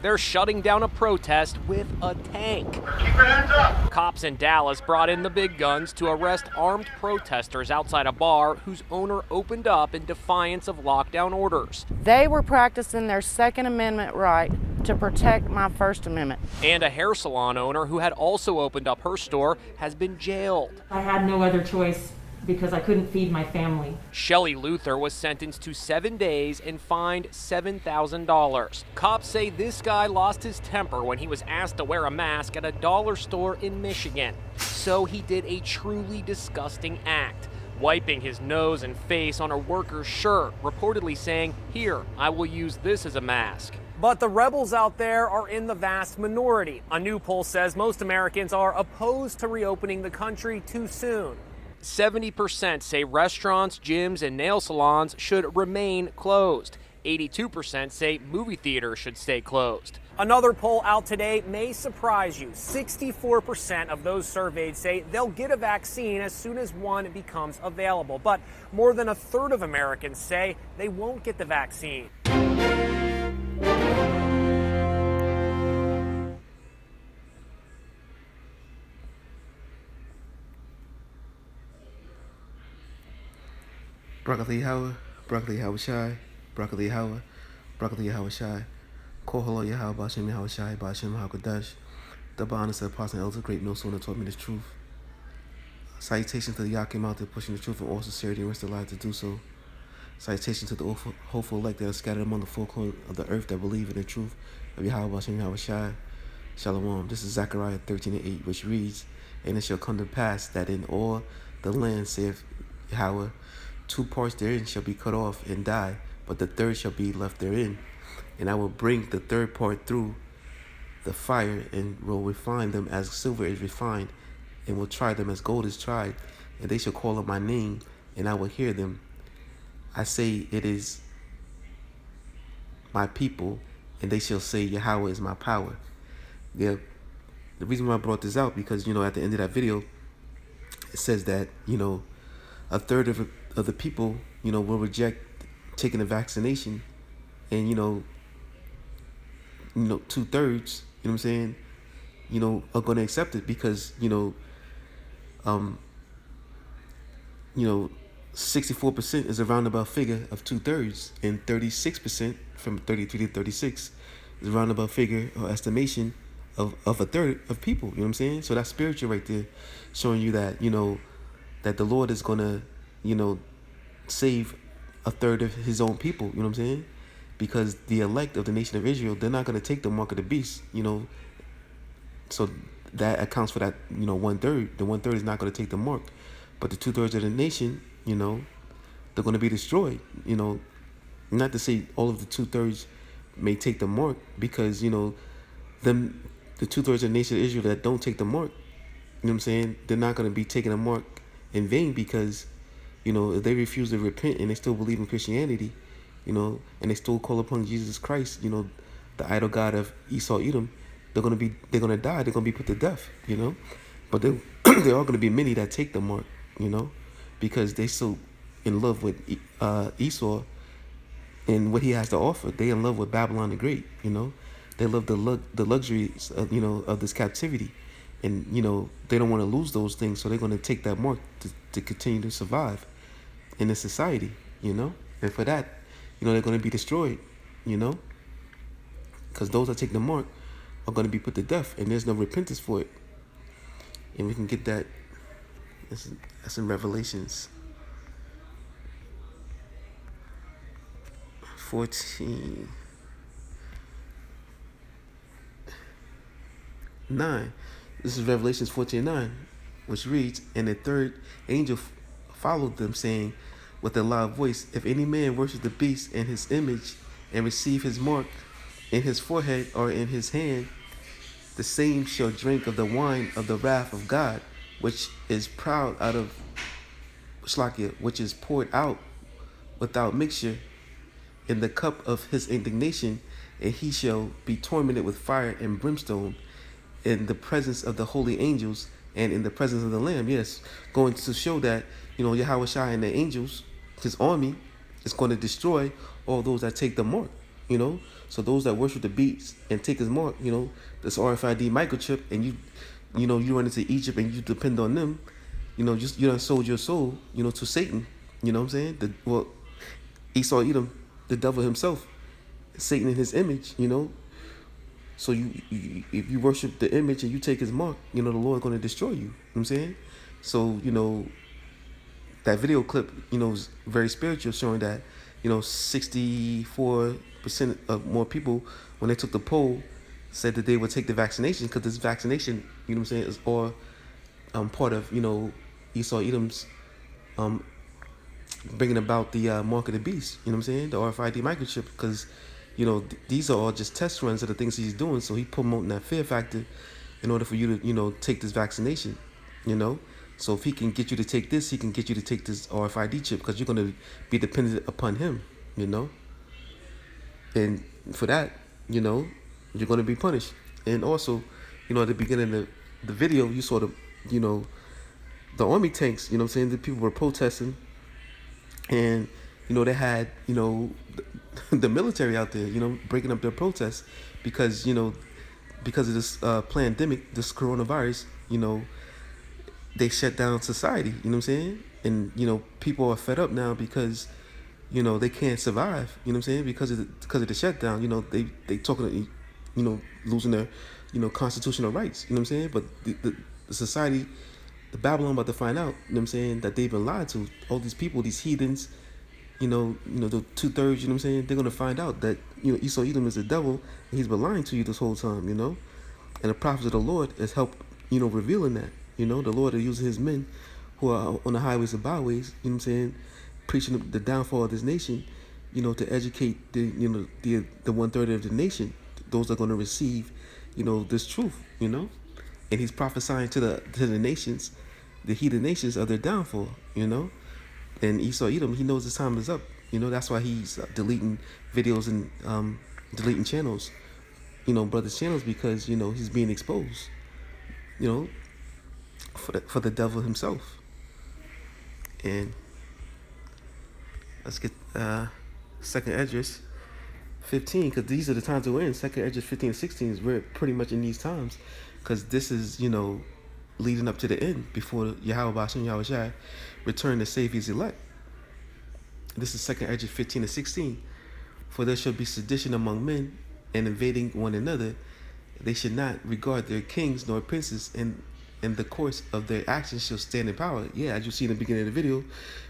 they're shutting down a protest with a tank. Keep your hands up! Cops in Dallas brought in the big guns to arrest armed protesters outside a bar whose owner opened up in defiance of lockdown orders. They were practicing their Second Amendment right to protect my First Amendment. And a hair salon owner who had also opened up her store has been jailed. I had no other choice because I couldn't feed my family. Shelley Luther was sentenced to 7 days and fined $7,000. Cops say this guy lost his temper when he was asked to wear a mask at a dollar store in Michigan. So he did a truly disgusting act, wiping his nose and face on a worker's shirt, reportedly saying, "Here, I will use this as a mask." But the rebels out there are in the vast minority. A new poll says most Americans are opposed to reopening the country too soon. 70% say restaurants, gyms, and nail salons should remain closed. 82% say movie theaters should stay closed. Another poll out today may surprise you. 64% of those surveyed say they'll get a vaccine as soon as one becomes available. But more than a third of Americans say they won't get the vaccine. Broccoli Howard, Broccoli Howard Shy, Broccoli Howard, Broccoli Howard Shy, Koholo Yahweh Bashem Yahweh Shy, Bashem Hakodash, the honest apostle and elder great no sooner taught me this truth. Salutations to the Yah came out there pushing the truth in all sincerity and risk their lives to do so. Salutations to the hopeful elect that are scattered among the full corner of the earth that believe in the truth of Yahweh Bashem Yahweh Shai. Shalom. This is Zechariah 13:8, which reads, "And it shall come to pass that in all the land, saith Yahweh, 2 parts therein shall be cut off and die, but the third shall be left therein. And I will bring the third part through the fire, and will refine them as silver is refined, and will try them as gold is tried. And they shall call on my name, and I will hear them. I say, it is my people, and they shall say, Yahweh is my power." Yeah, the reason why I brought this out, because, at the end of that video, it says that, a third of the people, will reject taking the vaccination, and, 2/3, you know what I'm saying, are going to accept it because, 64% is a roundabout figure of 2/3, and 36% from 33 to 36 is a roundabout figure or estimation of a third of people, you know what I'm saying? So that's spiritual right there, showing you that, that the Lord is going to, save a third of his own people, you know what I'm saying? Because the elect of the nation of Israel, they're not going to take the mark of the beast, so that accounts for that, 1/3. The 1/3 is not going to take the mark, but the 2/3 of the nation, they're going to be destroyed, not to say all of the 2/3 may take the mark, because, them, the 2/3 of the nation of Israel that don't take the mark, you know what I'm saying, they're not going to be taking a mark in vain, because, if they refuse to repent and they still believe in Christianity, and they still call upon Jesus Christ, the idol god of Esau, Edom, they're gonna die. They're gonna be put to death, But there are gonna be many that take the mark, because they so in love with Esau and what he has to offer. They in love with Babylon the Great, They love the luxuries of, of this captivity, and they don't want to lose those things, so they're gonna take that mark to continue to survive in this society, and for that, they're going to be destroyed, because those that take the mark are going to be put to death, and there's no repentance for it. And we can get that. That's in Revelations 14:9. This is Revelations 14:9, which reads, "And the third angel followed them, saying with a loud voice, If any man worship the beast and his image, and receive his mark in his forehead or in his hand, the same shall drink of the wine of the wrath of God, which is poured out without mixture in the cup of his indignation, and he shall be tormented with fire and brimstone in the presence of the holy angels and in the presence of the Lamb." Yes, going to show that, Yahweh Shai and the angels, his army, is going to destroy all those that take the mark. you know. So those that worship the beast and take his mark, you know, this RFID microchip, and you run into Egypt and you depend on them, you know, just you done sold your soul, you know, to Satan. You know what I'm saying? Esau Edom, the devil himself, Satan in his image, you know. So if you worship the image and you take his mark, you know, the Lord's going to destroy you. You know what I'm saying? So, you know, that video clip, you know, is very spiritual, showing that, you know, 64% of more people, when they took the poll, said that they would take the vaccination, because this vaccination, you know what I'm saying, is all part of, you know, Esau Edom's bringing about the mark of the beast, you know what I'm saying, the RFID microchip, because, you know, these are all just test runs of the things he's doing. So he promoting that fear factor in order for you to, you know, take this vaccination, you know. So if he can get you to take this, he can get you to take this RFID chip, because you're going to be dependent upon him, you know. And for that, you know, you're going to be punished. And also, you know, at the beginning of the video, you saw you know, the army tanks, you know what I'm saying, the people were protesting. And, you know, they had, you know, the military out there, you know, breaking up their protests because, you know, because of this pandemic, this coronavirus, you know, they shut down society, you know what I'm saying? And, you know, people are fed up now because, you know, they can't survive, you know what I'm saying? Because of the shutdown, you know, they talking, you know, losing their, you know, constitutional rights, you know what I'm saying? But the society, the Babylon about to find out, you know what I'm saying, that they've been lied to. All these people, these heathens, you know, the 2/3, you know what I'm saying, they're gonna find out that, you know, Esau Edom is the devil, and he's been lying to you this whole time, you know. And the prophets of the Lord has helped, you know, revealing that. You know, the Lord is using his men who are on the highways and byways, you know what I'm saying, preaching the downfall of this nation, you know, to educate the, you know, the 1/3 of the nation, those that are gonna receive, you know, this truth, you know. And he's prophesying to the nations, the heathen nations, of their downfall, you know. And Esau Edom, he knows his time is up. You know, that's why he's deleting videos and deleting channels, you know, brothers' channels, because, you know, he's being exposed, you know, for the devil himself. And let's get second Esdras 15, because these are the times that we're in. Second Esdras 15 and 16 is we're pretty much in these times, because this is, you know, leading up to the end before Yahweh Bashim Yahweh Shai return to save his elect. This is second Esdras 15 and 16. For there shall be sedition among men, and invading one another. They should not regard their kings nor princes, and the course of their actions shall stand in power. Yeah, as you see in the beginning of the video,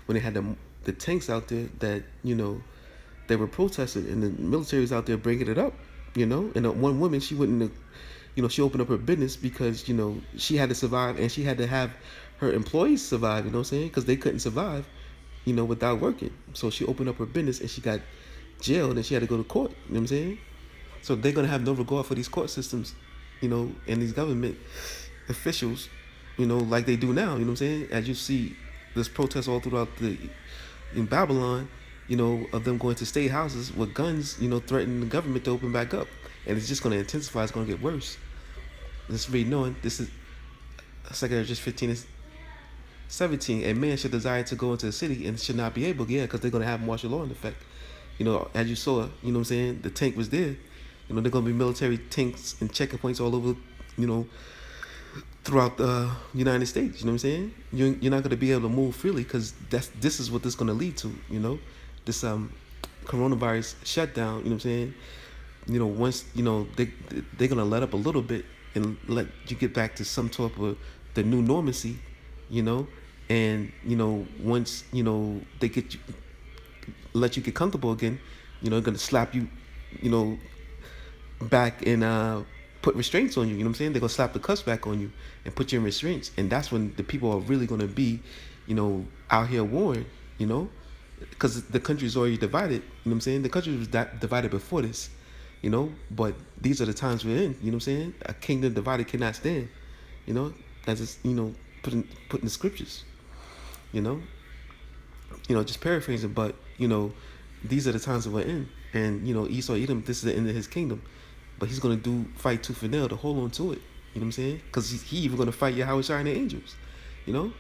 when they had the tanks out there that, you know, they were protesting, and the military was out there bringing it up, you know. And one woman, she wouldn't, you know, she opened up her business because, you know, she had to survive, and she had to have her employees survive, you know what I'm saying, because they couldn't survive, you know, without working. So she opened up her business, and she got jailed, and she had to go to court, you know what I'm saying. So they're going to have no regard for these court systems, you know, and these government officials, you know, like they do now, you know what I'm saying. As you see this protest all throughout in Babylon, you know, of them going to state houses with guns, you know, threatening the government to open back up. And it's just going to intensify. It's going to get worse. Let's read knowing this is 2 Esdras 15 and 17. A man should desire to go into a city and should not be able, yeah, because they're going to have martial law in effect. You know, as you saw, you know what I'm saying, the tank was there. You know, they're going to be military tanks and checking points all over, you know, throughout the United States. You know what I'm saying? You're not going to be able to move freely, because this is what this is going to lead to, you know, this coronavirus shutdown. You know what I'm saying? You know, once, you know, they're going to let up a little bit and let you get back to some type of the new normalcy, you know. And, you know, once, you know, they let you get comfortable again, you know, they're going to slap you, you know, back and put restraints on you. You know what I'm saying? They're going to slap the cuffs back on you and put you in restraints. And that's when the people are really going to be, you know, out here warring, you know, because the country is already divided. You know what I'm saying? The country was divided before this, you know, but these are the times we're in. You know what I'm saying? A kingdom divided cannot stand, you know, as it's, you know, put in the scriptures, you know, just paraphrasing. But, you know, these are the times that we're in. And, you know, Esau Edom, this is the end of his kingdom. But he's going to fight tooth and nail to hold on to it. You know what I'm saying? Because he even going to fight Yahweh Shai and the angels. You know?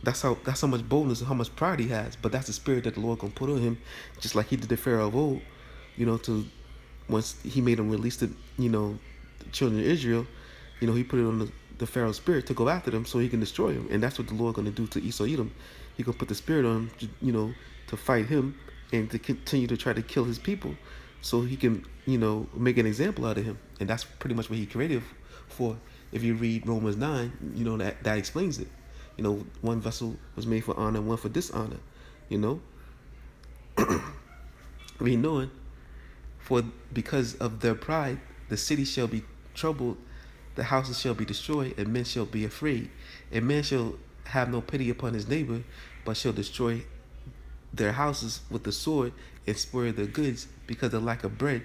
That's how much boldness and how much pride he has. But that's the spirit that the Lord going to put on him. Just like he did the Pharaoh of old. to once he made them release the the children of Israel, he put it on the Pharaoh's spirit to go after them so he can destroy them, and that's what the Lord going to do to Esau Edom. He gonna put the spirit on him, to fight him and to continue to try to kill his people, so he can make an example out of him, and that's pretty much what he created for. If you read Romans 9, that explains it. One vessel was made for honor, one for dishonor. Read knowing, for because of their pride, the city shall be troubled, the houses shall be destroyed, and men shall be afraid. And man shall have no pity upon his neighbor, but shall destroy their houses with the sword and spoil their goods because of lack of bread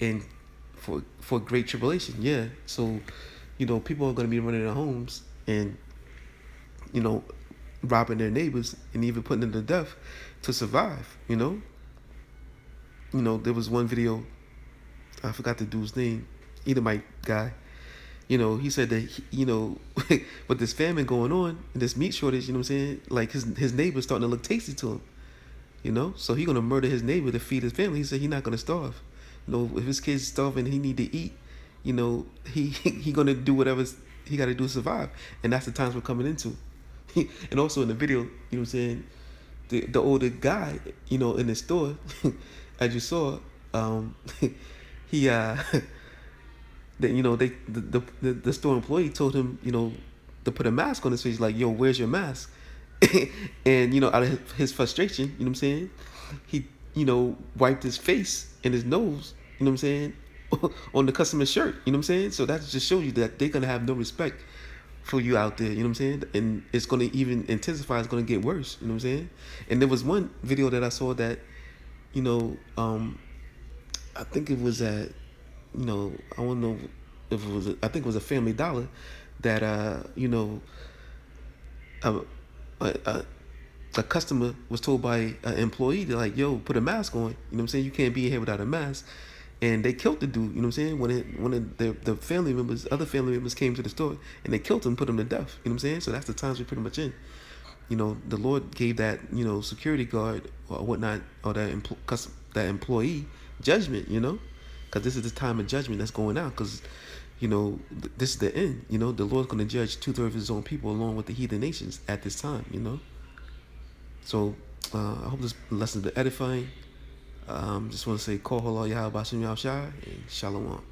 and for great tribulation. Yeah. So, people are going to be running their homes and, robbing their neighbors and even putting them to death to survive, there was one video, I forgot the dude's name, Edomite guy. He said that, with this famine going on and this meat shortage, like his neighbor's starting to look tasty to him, so he going to murder his neighbor to feed his family. He said he's not going to starve. If his kid's starving and he need to eat, he going to do whatever he got to do to survive. And that's the times we're coming into. And also in the video, the older guy, in the store, as you saw, he the store employee told him, to put a mask on his face, like, yo, where's your mask? And out of his frustration, he wiped his face and his nose, on the customer's shirt, so that just shows you that they're gonna have no respect for you out there, and it's gonna even intensify, it's gonna get worse, and there was one video that I saw that, I think it was at, I don't know if it was, I think it was a Family Dollar that, a customer was told by an employee, they're like, yo, put a mask on, you can't be in here without a mask. And they killed the dude, when one of the family members, other family members came to the store and they killed him, put him to death, So that's the times we're pretty much in. The Lord gave that, security guard or whatnot, or that employee judgment, because this is the time of judgment that's going out, because, this is the end, the Lord's going to judge 2/3 of his own people along with the heathen nations at this time, So I hope this lesson has been edifying. Just want to say, Call Halal Yahweh Bashem Yahshai, and Shalom.